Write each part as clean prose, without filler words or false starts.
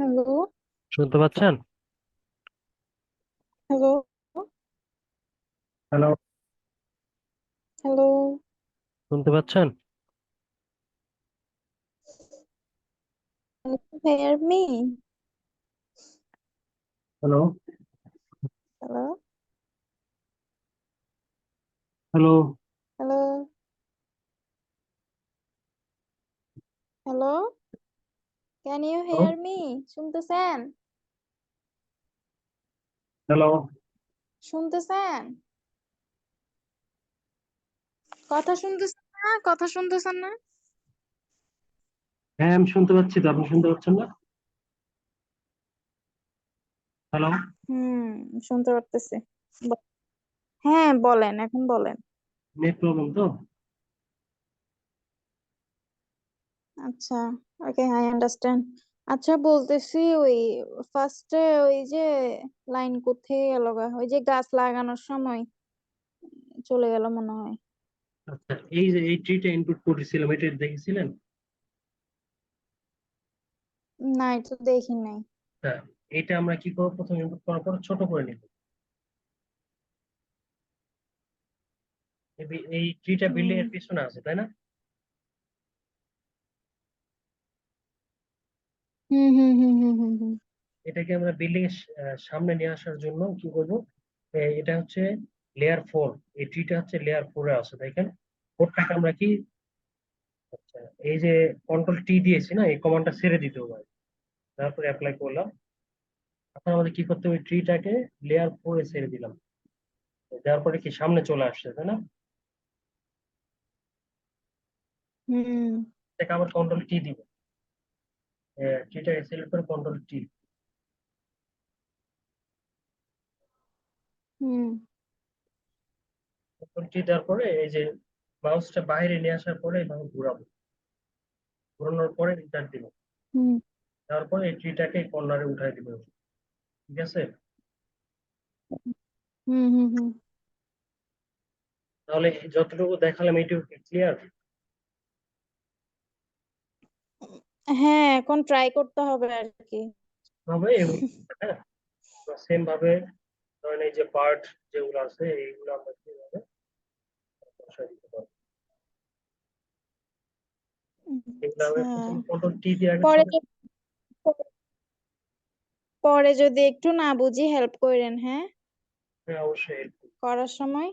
Hello, শুনতে পাচ্ছেন? Hello, hello. Hello. শুনতে পাচ্ছেন? Can you hear me? Hello. Hello, hello. hello, hello. Can you hello. hear me? শুনতেছেন? Hello. শুনতেছেন? কথা শুনতেছেন না? কথা শুনতেছেন না? হ্যাঁ, আমি শুনতে পাচ্ছি তো, আপনি শুনতে পাচ্ছেন না? হ্যালো। হুম, শুনতে পারতেছি। হ্যাঁ, বলেন, এখন বলেন। নেট প্রবলেম তো? আচ্ছা, ওকে, আই আন্ডারস্ট্যান্ড। আচ্ছা, বলতেছি ওই ফার্স্টে ওই যে লাইন কোথায় গেল গা? ওই যে গাছ লাগানোর সময় চলে গেল মনে হয়। আচ্ছা, এই যে এই ট্রিটা ইনপুট করেছিলাম, এটা দেখেছিলেন? না, এটা দেখি নাই। হ্যাঁ। এটা আমরা কি করবো, প্রথমে ইনপুট করার পর ছোট করে নিব। এই ট্রিটা বিল্ডিং হুম এর পিছনে আছে, তাই না? হুম হুম হুম হুম হুম হুম এটাকে আমরা বিল্ডিং এর সামনে নিয়ে আসার জন্য কি করব, এটা হচ্ছে লেয়ার 4। এই ট্রিটা হচ্ছে লেয়ার 4 এ আছে, দেখেন। কোডটাকে আমরা কি, আচ্ছা, এই যে কন্ট্রোল T দিয়েছি না, এই কমান্ডটা ছেড়ে দিতে হবে। তারপরে অ্যাপ্লাই করলাম। এখন আমাদের কি করতে হবে, ট্রিটাকে লেয়ার 4 এ ছেড়ে দিলাম। দেওয়ার পরে কি সামনে চলে আসছে, তাই না? হুম এটাকে আবার কন্ট্রোল টি দিব। ট্রিটাকে সিলেক্ট করে কন্ট্রোল T। হুম কন্ট্রোল T দেওয়ার পরে এই যে মাউসটা বাইরে নিয়ে আসার পরে এইভাবে ঘুরাবো। ঘোরানোর পরে এন্টার দিব। হুম তারপরে এই ট্রিটাকে কর্নারে উঠাই দিব। ঠিক আছে? হুম হুম হুম। তাহলে যতটুকু দেখালাম এইটুকু ক্লিয়ার হ্যাঁ, এখন ট্রাই করতে হবে আর কি। হবে। এবং হ্যাঁ, সেম ভাবে ধরেন এই যে পার্ট যেগুলো আছে এইগুলো আমরা কিভাবে বসাই দিতে পারবো। এগুলো আমি আচ্ছা, প্রথমে কন্ট্রোল T দিয়ে আগে পরে ছোট। যদি পরে যদি একটু না বুঝি হেল্প করেন, হ্যাঁ, হ্যাঁ, অবশ্যই। করার সময়।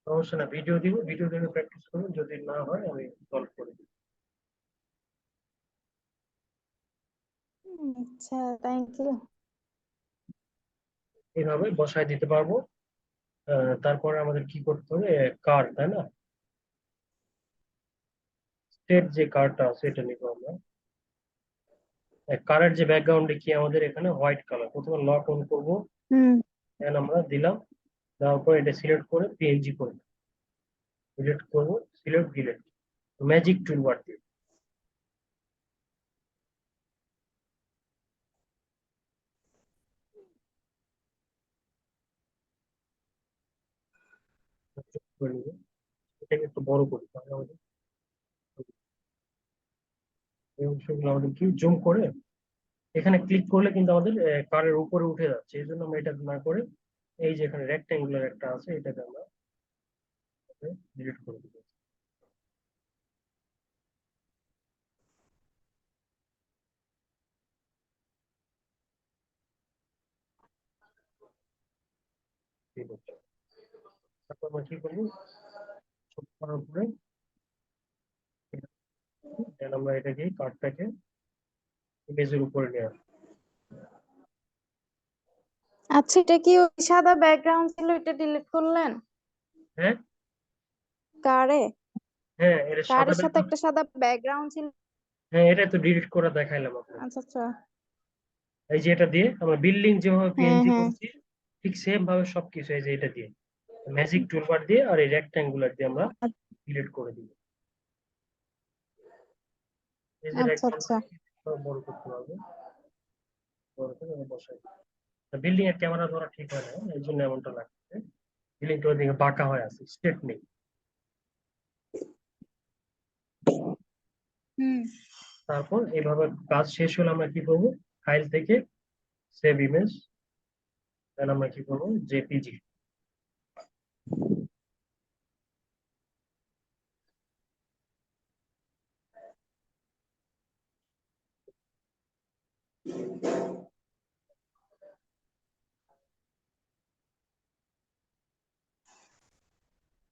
সমস্যা না, ভিডিও দিব, ভিডিও দেখে প্র্যাকটিস করুন, যদি না হয় আমি সলভ করে দিই। আচ্ছা, থ্যাংক ইউ। এইভাবে বসায় দিতে পারবো। তারপরে আমাদের কি করতে হবে, কার, তাই না? স্টেট যে কারটা আছে এটা নিবো আমরা। কারের যে ব্যাকগ্রাউন্ডে কি আমাদের এখানে হোয়াইট কালার, প্রথমে লক অন করবো। হুম দেন আমরা দিলাম। দেওয়ার পর এটা সিলেক্ট করে পিএনজি করবো। সিলেক্ট করবো, সিলেক্ট ডিলেট, ম্যাজিক টুলবার দিয়ে করে নিবো। এটাকে একটু বড় করি, তাহলে আমাদের এই অংশগুলো আমাদের কি জুম করে এখানে ক্লিক করলে কিন্তু আমাদের কারের উপরে উঠে যাচ্ছে। এই জন্য আমরা এটা না করে এই যে এখানে রেক্টাঙ্গুলার একটা আছে, এটাকে আমরা ডিলিট করে দিব। ঠিক আছে। তারপর আমরা কি করবো, সব করার পরে দেন আমরা এটাকে কার্ডটাকে ইমেজের উপরে নিয়ে আসবো। আচ্ছা, এটা কি ওই সাদা ব্যাকগ্রাউন্ড ছিল, এটা ডিলিট করলেন? হ্যাঁ। কারে হ্যাঁ, এটা সাদা কারের সাথে ব্যাকগ্রাউন্ড। একটা সাদা ব্যাকগ্রাউন্ড ছিল। হ্যাঁ, এটা তো ডিলিট করে দেখাইলাম আপনাকে। আচ্ছা আচ্ছা। এই যে এটা দিয়ে আমরা বিল্ডিং যেভাবে হ্যাঁ পিএনজি হ্যাঁ। করেছি, ঠিক সেম ভাবে সবকিছু এই যে এটা দিয়ে ম্যাজিক টুলবার দিয়ে আর এই রেক্টাঙ্গুলার দিয়ে আমরা ডিলিট করে দিব। এই যে আচ্ছা আচ্ছা। রেক্টাঙ্গুলার বড় করতে হবে, বড় করে আমরা বসাই। বিল্ডিং এর ক্যামেরা ধরা ঠিক হয় না, এই জন্য এমনটা লাগছে। বিল্ডিংটা ওইদিকে বাঁকা হয়ে আছে, স্ট্রেট নেই। হুম তারপর এইভাবে কাজ শেষ হলে আমরা কি করবো, ফাইল থেকে সেভ ইমেজ, দেন আমরা কি করবো জেপিজি।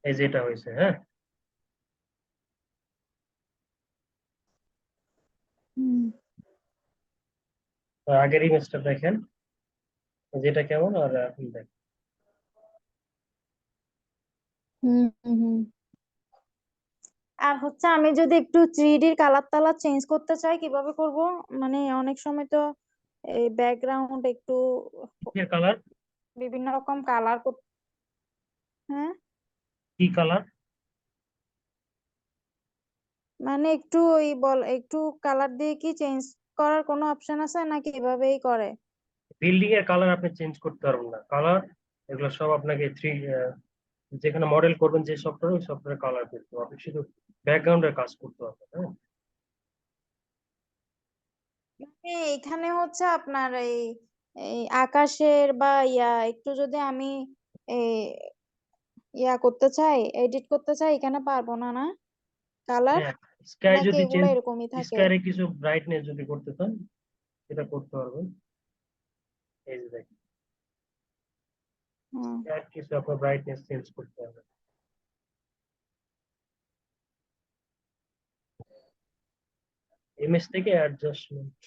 এই যেটা হয়েছে, হ্যাঁ। হুম তো আগের ইমেজটা দেখেন, যেটা কেমন, আর এখন দেখেন। হুম হুম হুম। আর হচ্ছে আমি যদি একটু 3D কালার টালার চেঞ্জ করতে চাই কিভাবে করব? মানে অনেক সময় তো এই ব্যাকগ্রাউন্ড একটু কিসের কালার? বিভিন্ন রকম কালার করতে, হ্যাঁ কি কালার? মানে একটু ওই বল একটু কালার দিয়ে কি চেঞ্জ করার কোনো অপশন আছে নাকি এভাবেই করে? বিল্ডিং এর কালার আপনি চেঞ্জ করতে পারবেন না, কালার এগুলো সব আপনাকে যেখানে মডেল করবেন যে সফটওয়্যার, ওই সফটওয়্যার কালার করতে হবে, আপনি শুধু ব্যাকগ্রাউন্ডের কাজ করতে হবে, হ্যাঁ। মানে এখানে হচ্ছে আপনার এই এই আকাশের বা একটু যদি আমি এই করতে চাই, এডিট করতে চাই, এখানে পারবো না না কালার? হ্যাঁ, স্কাই নাকি যদি এগুলো চেঞ্জ, এরকমই থাকে? স্কাইরে কিছু ব্রাইটনেস যদি করতে চান, সেটা করতে পারবেন। এই যে দেখেন, হুম স্কাই কিছু আপনার ব্রাইটনেস চেঞ্জ করতে হবে। ইমেজ থেকে অ্যাডজাস্টমেন্ট,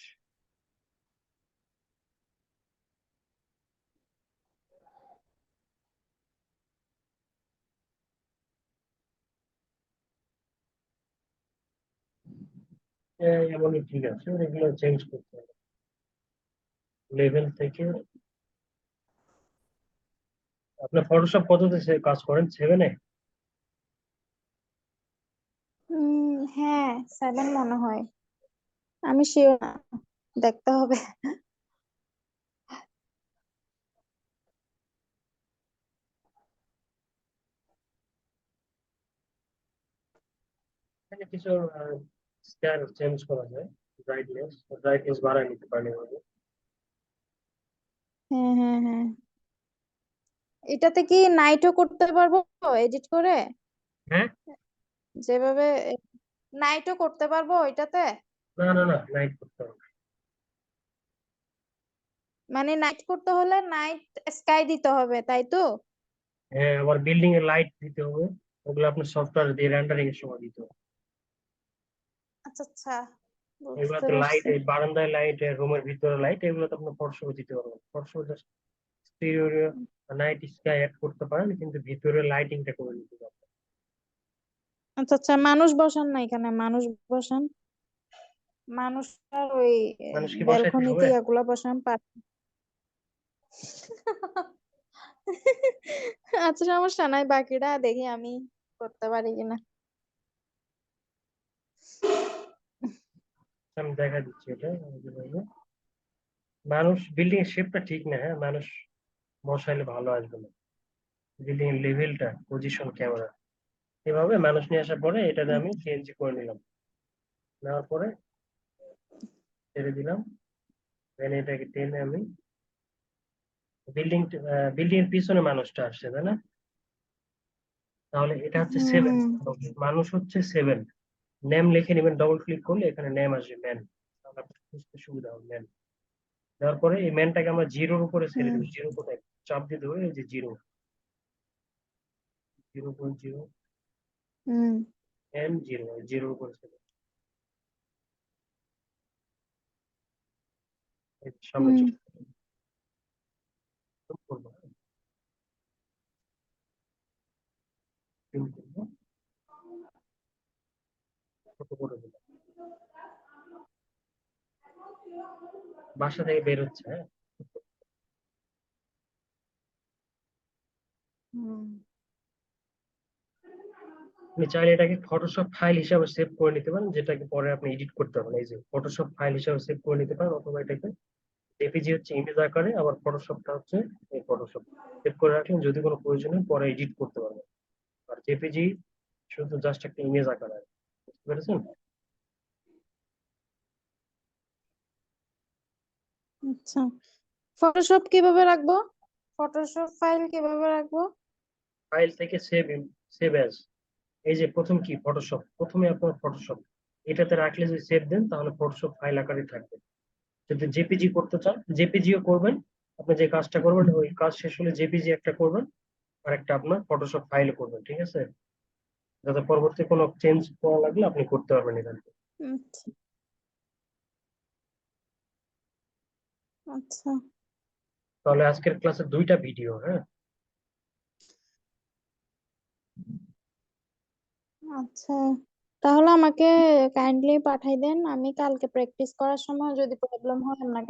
এমনই ঠিক আছে, এগুলো চেঞ্জ করতে হবে। লেভেল থেকে আপনি ফটোশপ কততে কাজ করেন, 7-এ? হ্যাঁ, 7 মনে হয়, আমি শিওর না, দেখতে হবে। এখানে কিছু স্ক্যান চেঞ্জ করা যায়, ব্রাইটনেস ব্রাইটনেস বাড়ায় নিতে পারেন এভাবে। হ্যাঁ হ্যাঁ হ্যাঁ, এটাতে কি নাইটও করতে পারবো এডিট করে? হ্যাঁ। যেভাবে নাইটও করতে পারবো এটাতে? না না না, নাইট করতে হবে। মানে নাইট করতে হলে নাইট স্কাই দিতে হবে, তাই তো? হ্যাঁ, আবার বিল্ডিং এর লাইট দিতে হবে, ওগুলো আপনার সফটওয়্যার দিয়ে রেন্ডারিং এর সময় দিতে হবে। আচ্ছা আচ্ছা, বুঝতে এগুলাতে লাইট, পারছি। এই বারান্দায় লাইট, রুমের ভিতরে লাইট, এগুলোতে আপনার ফটোশপে দিতে পারবেন। ফটোশপে just exterior night sky add করতে পারেন, কিন্তু ভিতরে লাইটিংটা করে দিতে পারবেন। আচ্ছা আচ্ছা, মানুষ বসান না এখানে, মানুষ বসান, মানুষ আর ওই মানুষ কি বসাইতে ব্যালকনিতে হবে? এগুলা বসান পার। আচ্ছা, সমস্যা নাই, বাকিটা দেখি আমি করতে পারি কিনা। আমি দেখা দিচ্ছি এটা, এই যে বলবো, মানুষ বিল্ডিং এর শেপটা ঠিক না, হ্যাঁ, মানুষ বসাইলে ভালো আসবে না। বিল্ডিং এর লেভেলটা, পজিশন, ক্যামেরা, এভাবে মানুষ নিয়ে আসার পরে এটাতে আমি সিএনজি করে নিলাম, নেওয়ার পরে ছেড়ে দিলাম, দেন এটাকে টেনে আমি বিল্ডিং, বিল্ডিং এর পিছনে মানুষটা আসছে, তাই না? তাহলে এটা হচ্ছে হুম 7, হুম মানুষ হচ্ছে 7, নেম লিখে নেবেন, ডবল ক্লিক করলে এখানে নেম আসবে, ম্যান, তাহলে আপনার বুঝতে সুবিধা হবে ম্যান। দেওয়ার পরে এই ম্যানটাকে আমরা জিরোর উপরে ছেড়ে হুম দেবো, জিরো কোথায়, চাপ দিয়ে দেবো, এই যে জিরো, 0.0, হুম এম জিরো, জিরোর উপরে ছেড়ে দেবো। এই যে সামনে হুম চলে করবো, জুম করবো, ছোট করে দেবো, বাসা থেকে বের হচ্ছে, হ্যাঁ। হুম আপনি চাইলে এটাকে ফটোশপ ফাইল হিসাবে সেভ করে নিতে পারেন, যেটাকে পরে আপনি এডিট করতে পারেন। এই যে ফটোশপ ফাইল হিসাবে সেভ করে নিতে পারেন, অথবা এটাকে জেপিজি হচ্ছে ইমেজ আকারে, আবার ফটোশপটা হচ্ছে এই ফটোশপ সেভ করে রাখলেন, যদি কোনো প্রয়োজন হয় পরে এডিট করতে পারবেন। আর জেপিজি শুধু জাস্ট একটা ইমেজ আকারে, বুঝতে পেরেছেন? আচ্ছা, ফটোশপ কিভাবে রাখবো? ফটোশপ ফাইল কিভাবে রাখবো? ফাইল থেকে সেভ অ্যাজ, এই যে প্রথম কি ফটোশপ, প্রথমে আপনার ফটোশপ এটাতে রাখলে যদি সেভ দেন তাহলে ফটোশপ ফাইল আকারে থাকবে। যদি জেপিজি করতে চান জেপিজিও করবেন, আপনি যে কাজটা করবেন ওই কাজ শেষ হলে জেপিজি একটা করবেন, আর একটা আপনার ফটোশপ ফাইল করবেন, ঠিক আছে? যাতে পরবর্তী কোনো চেঞ্জ করা লাগলে আপনি করতে পারবেন এখান থেকে। আচ্ছা। আচ্ছা। তাহলে আজকের ক্লাসে দুইটা ভিডিও, হ্যাঁ? আচ্ছা, তাহলে আমাকে কাইন্ডলি পাঠাই দেন, আমি কালকে প্র্যাকটিস করার সময় যদি প্রবলেম হয় আপনাকে